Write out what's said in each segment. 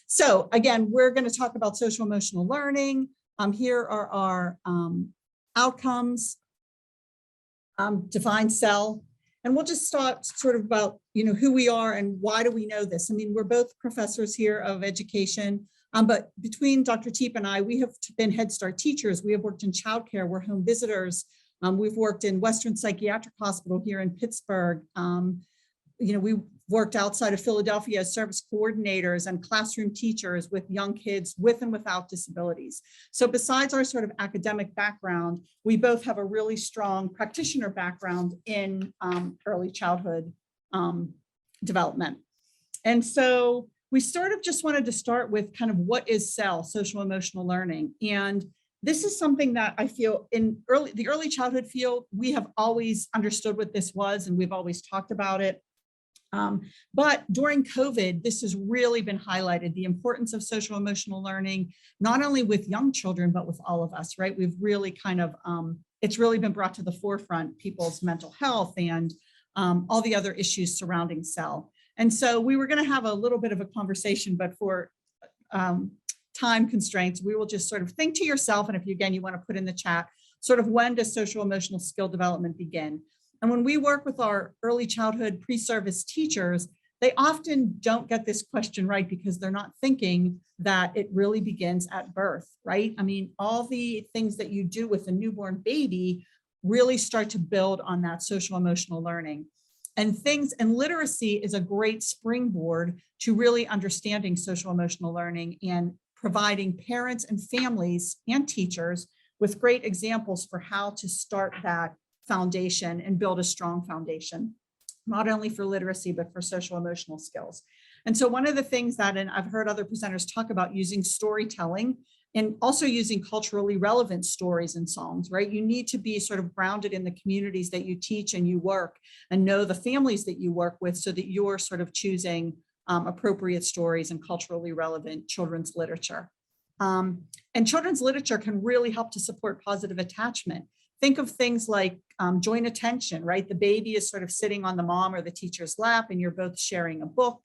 So again, we're going to talk about social emotional learning. Here are our outcomes, define cell, and we'll just start sort of about, who we are and why do we know this. I mean, we're both professors here of education, but between Dr. Tepe and I, we have been Head Start teachers. We have worked in childcare. We're home visitors. We've worked in Western Psychiatric Hospital here in Pittsburgh. We worked outside of Philadelphia as service coordinators and classroom teachers with young kids with and without disabilities. So besides our sort of academic background, we both have a really strong practitioner background in early childhood development. And so we sort of just wanted to start with kind of what is SEL, social emotional learning. And this is something that I feel in the early childhood field, we have always understood what this was and we've always talked about it. But during COVID, this has really been highlighted, the importance of social emotional learning, not only with young children, but with all of us, right? We've really kind of, it's really been brought to the forefront, people's mental health and all the other issues surrounding SEL. And so we were going to have a little bit of a conversation, but for time constraints, we will just sort of think to yourself, and if you, again, you want to put in the chat, sort of when does social emotional skill development begin? And when we work with our early childhood pre-service teachers, they often don't get this question right because they're not thinking that it really begins at birth, right? I mean, all the things that you do with a newborn baby really start to build on that social emotional learning. And literacy is a great springboard to really understanding social emotional learning and providing parents and families and teachers with great examples for how to start that foundation and build a strong foundation, not only for literacy, but for social emotional skills. And so one of the things that, and I've heard other presenters talk about using storytelling and also using culturally relevant stories and songs, right? You need to be sort of grounded in the communities that you teach and you work and know the families that you work with so that you're sort of choosing appropriate stories and culturally relevant children's literature. And children's literature can really help to support positive attachment. Think of things like joint attention, right? The baby is sort of sitting on the mom or the teacher's lap and you're both sharing a book.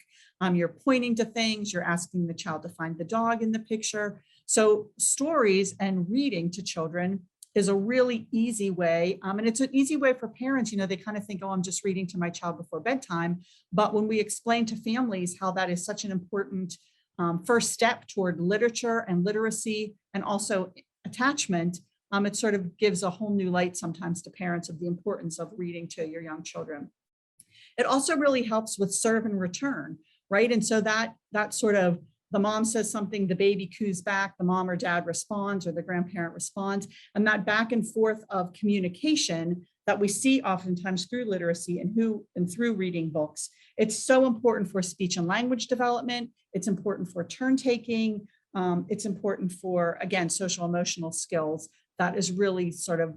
You're pointing to things, you're asking the child to find the dog in the picture. So stories and reading to children is a really easy way. And it's an easy way for parents, they kind of think, oh, I'm just reading to my child before bedtime. But when we explain to families how that is such an important first step toward literature and literacy and also attachment, it sort of gives a whole new light sometimes to parents of the importance of reading to your young children. It also really helps with serve and return, right? And so that sort of, the mom says something, the baby coos back, the mom or dad responds or the grandparent responds, and that back and forth of communication that we see oftentimes through literacy and through reading books. It's so important for speech and language development. It's important for turn taking. It's important for, again, social emotional skills that is really sort of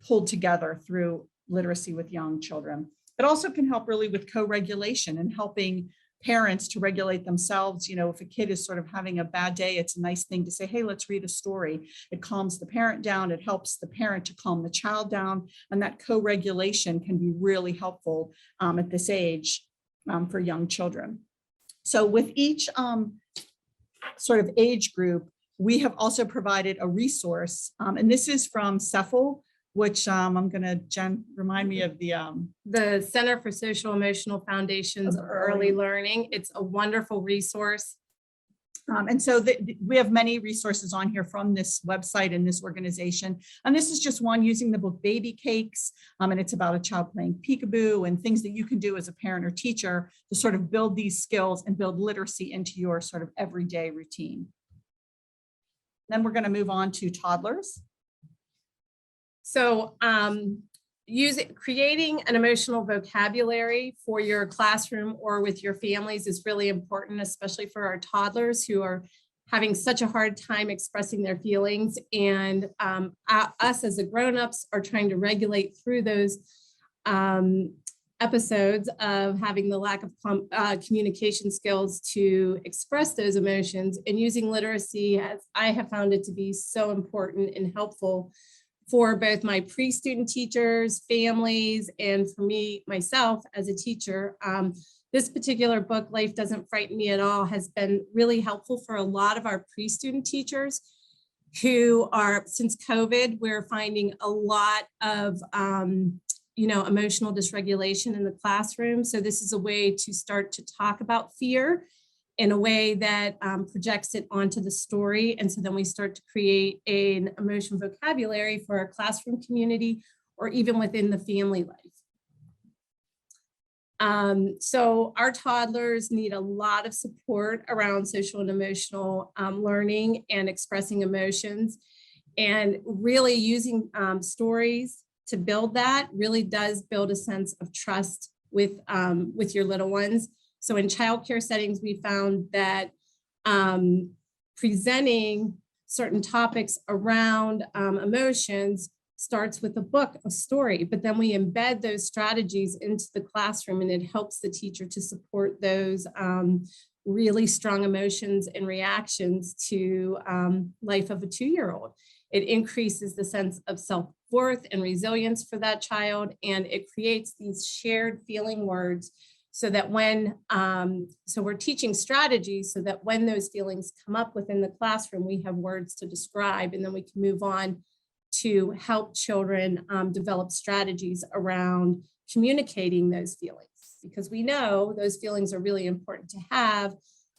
pulled together through literacy with young children. It also can help really with co-regulation and helping parents to regulate themselves. If a kid is sort of having a bad day, it's a nice thing to say, hey, let's read a story. It calms the parent down. It helps the parent to calm the child down. And that co-regulation can be really helpful at this age for young children. So with each sort of age group, we have also provided a resource, and this is from CEFL, which I'm going to, Jen, remind me of the Center for Social Emotional Foundations of Early Learning. It's a wonderful resource. And so we have many resources on here from this website and this organization. And this is just one using the book Baby Cakes. And it's about a child playing peekaboo and things that you can do as a parent or teacher to sort of build these skills and build literacy into your sort of everyday routine. Then we're going to move on to toddlers. So creating an emotional vocabulary for your classroom or with your families is really important, especially for our toddlers who are having such a hard time expressing their feelings. And us as the grown-ups are trying to regulate through those episodes of having the lack of communication skills to express those emotions, and using literacy, as I have found it to be so important and helpful for both my pre-student teachers, families, and for me, myself as a teacher. This particular book, Life Doesn't Frighten Me at All, has been really helpful for a lot of our pre-student teachers who are, since COVID, we're finding a lot of, emotional dysregulation in the classroom. So this is a way to start to talk about fear in a way that projects it onto the story. And so then we start to create an emotion vocabulary for our classroom community or even within the family life. So our toddlers need a lot of support around social and emotional learning and expressing emotions, and really using stories to build that really does build a sense of trust with your little ones. So in childcare settings, we found that presenting certain topics around emotions starts with a book, a story, but then we embed those strategies into the classroom, and it helps the teacher to support those really strong emotions and reactions to life of a 2-year-old. It increases the sense of self-worth and resilience for that child, and it creates these shared feeling words so that when, so we're teaching strategies so that when those feelings come up within the classroom, we have words to describe, and then we can move on to help children develop strategies around communicating those feelings, because we know those feelings are really important to have.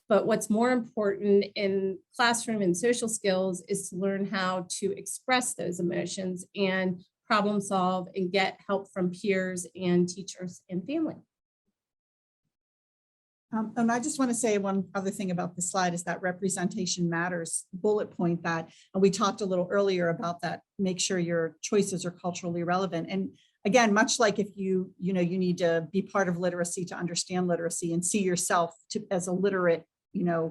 But what's more important in classroom and social skills is to learn how to express those emotions and problem solve and get help from peers and teachers and family. And I just want to say one other thing about the slide is that representation matters bullet point that, and we talked a little earlier about that, make sure your choices are culturally relevant. And again, much like if you need to be part of literacy to understand literacy and see yourself as a literate,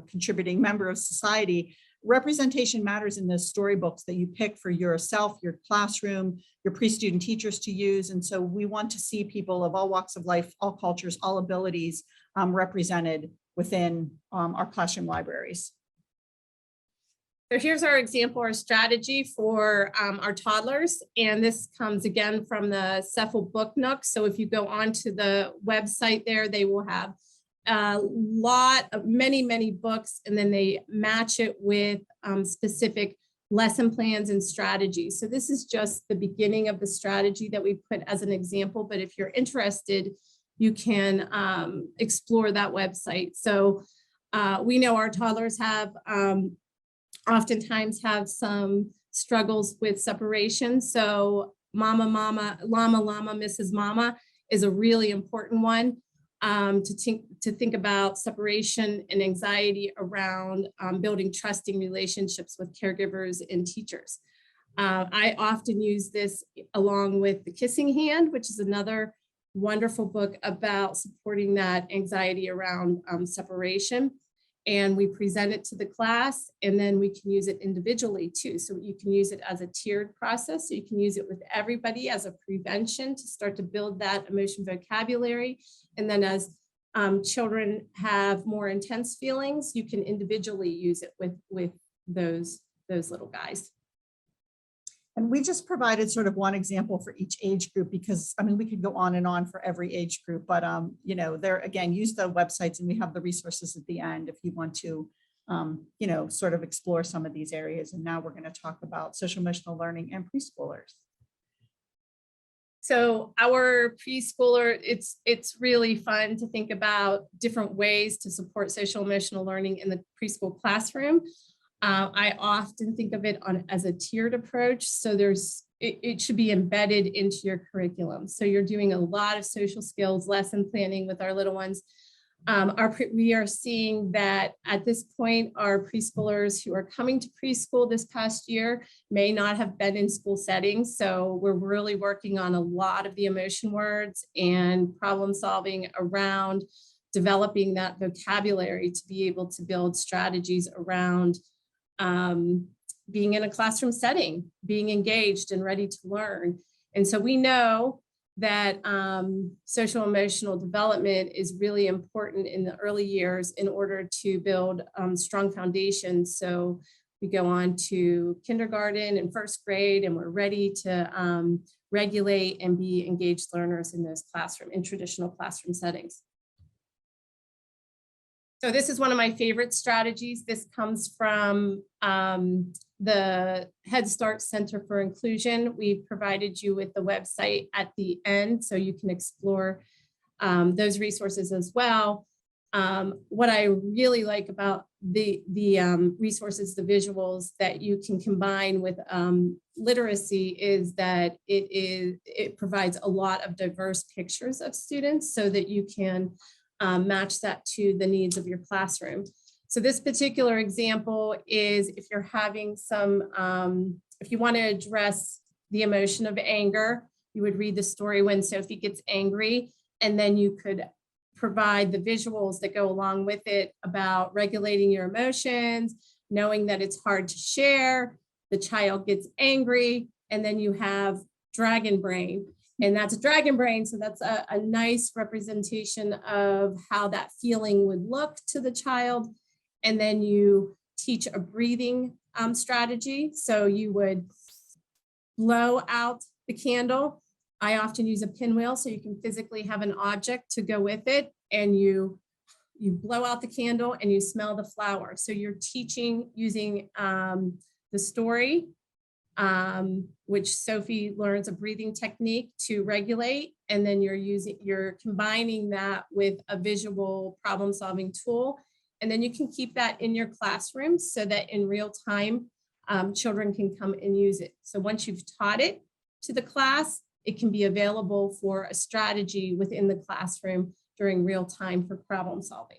contributing member of society, representation matters in those storybooks that you pick for yourself, your classroom, your pre-student teachers to use. And so we want to see people of all walks of life, all cultures, all abilities represented within our classroom libraries. So here's our example, our strategy for our toddlers. And this comes again from the Cephal Book Nook. So if you go onto the website there, they will have a lot of many books, and then they match it with specific lesson plans and strategies. So this is just the beginning of the strategy that we put as an example, but if you're interested, you can explore that website. So we know our toddlers have oftentimes have some struggles with separation. So mama, llama, Mrs. Mama is a really important one. To think about separation and anxiety around building trusting relationships with caregivers and teachers. I often use this along with The Kissing Hand, which is another wonderful book about supporting that anxiety around separation. And we present it to the class, and then we can use it individually too. So you can use it as a tiered process. So you can use it with everybody as a prevention to start to build that emotion vocabulary. And then as children have more intense feelings, you can individually use it with those little guys. And we just provided sort of one example for each age group, because we could go on and on for every age group, but there again, use the websites, and we have the resources at the end if you want to sort of explore some of these areas. And now we're going to talk about social emotional learning and preschoolers. So our preschooler, it's really fun to think about different ways to support social emotional learning in the preschool classroom. I often think of it as a tiered approach. So it should be embedded into your curriculum. So you're doing a lot of social skills, lesson planning with our little ones. We are seeing that at this point, our preschoolers who are coming to preschool this past year may not have been in school settings. So we're really working on a lot of the emotion words and problem solving around developing that vocabulary to be able to build strategies around being in a classroom setting, being engaged and ready to learn. And so we know that social emotional development is really important in the early years in order to build strong foundations. So We go on to kindergarten and first grade, and we're ready to regulate and be engaged learners in those in traditional classroom settings. So this is one of my favorite strategies. This comes from the Head Start Center for Inclusion. We provided you with the website at the end, so you can explore those resources as well. What I really like about the resources, the visuals that you can combine with literacy, is that it provides a lot of diverse pictures of students so that you can match that to the needs of your classroom. So this particular example is if you're having some, if you want to address the emotion of anger, you would read the story when Sophie gets angry, and then you could provide the visuals that go along with it about regulating your emotions, knowing that it's hard to share, the child gets angry, and then you have dragon brain. And that's a dragon brain, so that's a nice representation of how that feeling would look to the child. And then you teach a breathing strategy. So you would blow out the candle. I often use a pinwheel so you can physically have an object to go with it, and you blow out the candle and you smell the flower. So you're teaching using the story, which Sophie learns a breathing technique to regulate, and then you're combining that with a visual problem-solving tool, and then you can keep that in your classroom so that in real time children can come and use it. So once you've taught it to the class, it can be available for a strategy within the classroom during real time for problem solving.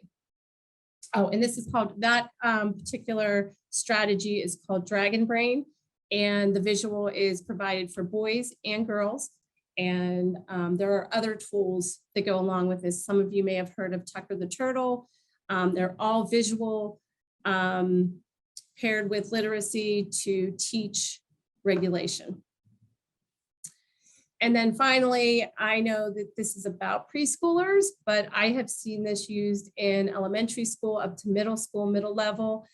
Oh, and this is called, that particular strategy is called Dragon Brain, and the visual is provided for boys and girls. And there are other tools that go along with this. Some of you may have heard of Tucker the Turtle. They're all visual, paired with literacy to teach regulation. And then finally, I know that this is about preschoolers, but I have seen this used in elementary school up to middle school, middle level.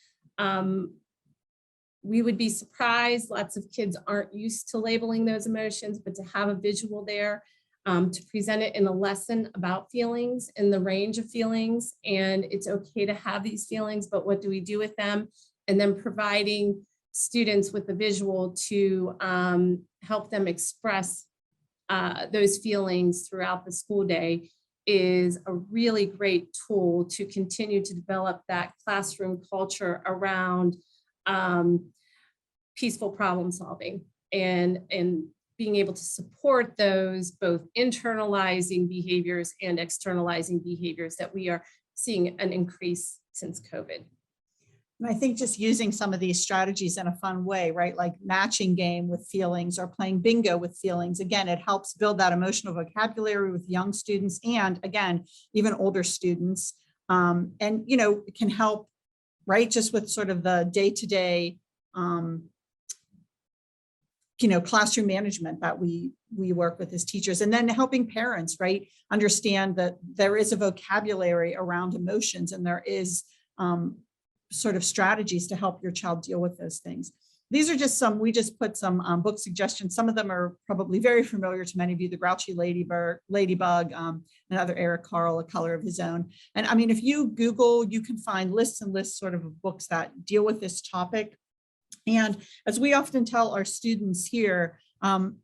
We would be surprised. Lots of kids aren't used to labeling those emotions, but to have a visual there, to present it in a lesson about feelings and the range of feelings. And it's okay to have these feelings, but what do we do with them? And then providing students with the visual to help them express those feelings throughout the school day is a really great tool to continue to develop that classroom culture around peaceful problem solving and being able to support those both internalizing behaviors and externalizing behaviors that we are seeing an increase since COVID. And I think just using some of these strategies in a fun way, right? Like matching game with feelings or playing bingo with feelings. Again, it helps build that emotional vocabulary with young students and again, even older students. And, you know, it can help, right? Just with sort of the day-to-day, you know, classroom management that we work with as teachers, and then helping parents, right? Understand that there is a vocabulary around emotions and there is, sort of strategies to help your child deal with those things. These are just some, we just put some book suggestions. Some of them are probably very familiar to many of you, The Grouchy Ladybug, another Eric Carle, A Color of His Own. And I mean, if you Google, you can find lists and lists sort of books that deal with this topic. And as we often tell our students here,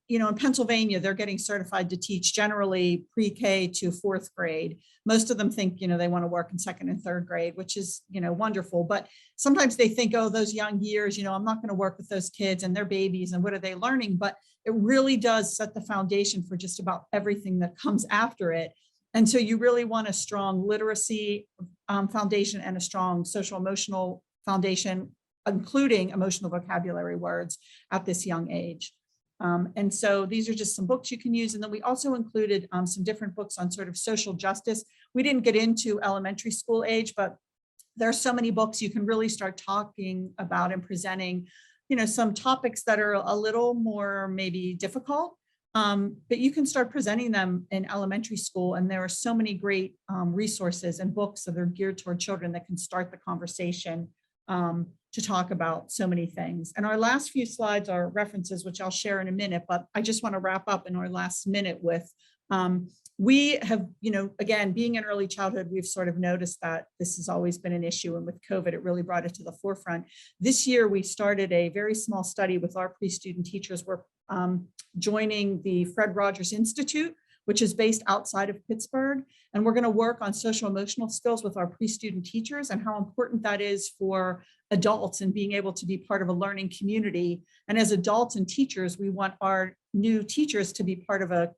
you know, in Pennsylvania, they're getting certified to teach generally pre-K to fourth grade. Most of them think, you know, they want to work in second and third grade, which is, you know, wonderful. But sometimes they think, oh, those young years, you know, I'm not going to work with those kids and they're babies and what are they learning? But it really does set the foundation for just about everything that comes after it. And so you really want a strong literacy foundation and a strong social emotional foundation, including emotional vocabulary words at this young age. And so these are just some books you can use. And then we also included some different books on sort of social justice. We didn't get into elementary school age, but there are so many books you can really start talking about and presenting, you know, some topics that are a little more maybe difficult, but you can start presenting them in elementary school. And there are so many great resources and books that are geared toward children that can start the conversation to talk about so many things. And our last few slides are references, which I'll share in a minute, but I just want to wrap up in our last minute with, we have, again, being in early childhood, we've sort of noticed that this has always been an issue. And with COVID, it really brought it to the forefront. This year, we started a very small study with our pre-student teachers. We're joining the Fred Rogers Institute, which is based outside of Pittsburgh. And we're going to work on social emotional skills with our pre-student teachers and how important that is for adults and being able to be part of a learning community. And as adults and teachers, we want our new teachers to be part of a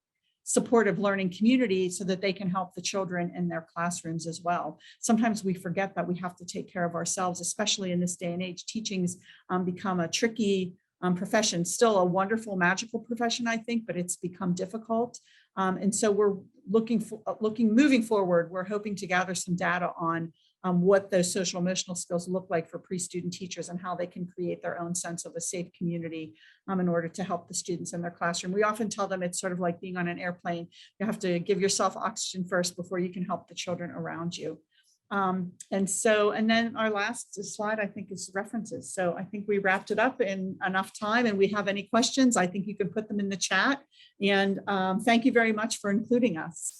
supportive learning community so that they can help the children in their classrooms as well. Sometimes we forget that we have to take care of ourselves, especially in this day and age. Teaching's become a tricky profession, still a wonderful, magical profession, I think, but it's become difficult. And so we're moving forward, we're hoping to gather some data on what those social emotional skills look like for pre-student teachers and how they can create their own sense of a safe community in order to help the students in their classroom. We often tell them it's sort of like being on an airplane. You have to give yourself oxygen first before you can help the children around you. And then our last slide, I think, is references. So I think we wrapped it up in enough time, and we have any questions, I think you can put them in the chat. And thank you very much for including us.